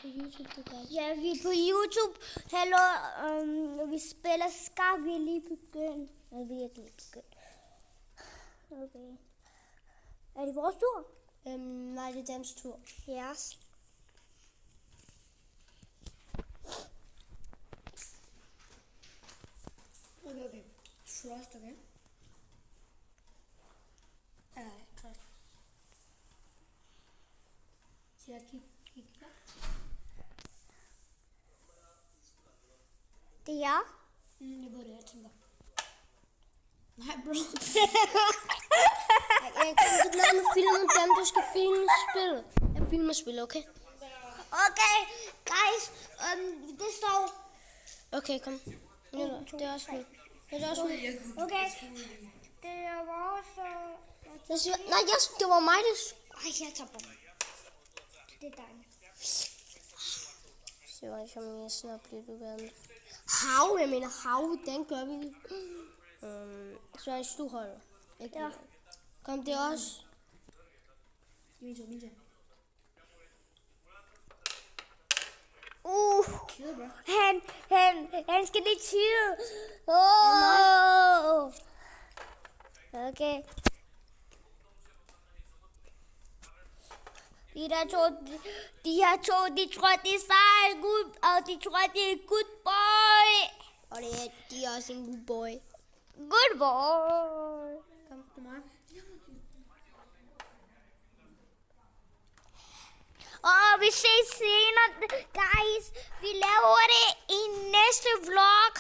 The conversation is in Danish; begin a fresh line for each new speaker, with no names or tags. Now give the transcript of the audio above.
på YouTube, det gør.
Ja, vi er på YouTube. Hallo, vi spiller skak. Vi er lige begyndt. Nej, vi er ikke lige begyndt. Okay. Er det vores tur?
Nej, det er Dans tur.
Yes.
Okay. Trust, okay? Trust. Så jeg kigger her.
Det er jeg.
Det var det, jeg tænker. Nej, bro. Jeg kan ikke lade mig filme dem, du skal filme spillet. Jeg filmer spillet, okay?
Okay, guys. Det står...
Okay, kom. Det er også fint. Det er også fint.
Okay. Det er vores...
Nej, det var mig,
jeg tager på mig. Det er dig.
Se, hvor jeg snart bliver du gerne. Hav, jeg mener hav, den gør vi. Så er du holder. Ikke
Ja.
Kom, det er også. Min tur.
Han skal lige chill. Okay. De her to, de tror, de er seje, og de tror, de er good boy.
Og de er også en good boy.
Good boy.
Kom, det er mig.
Og vi ses senere, guys. Vi laver det i næste vlog.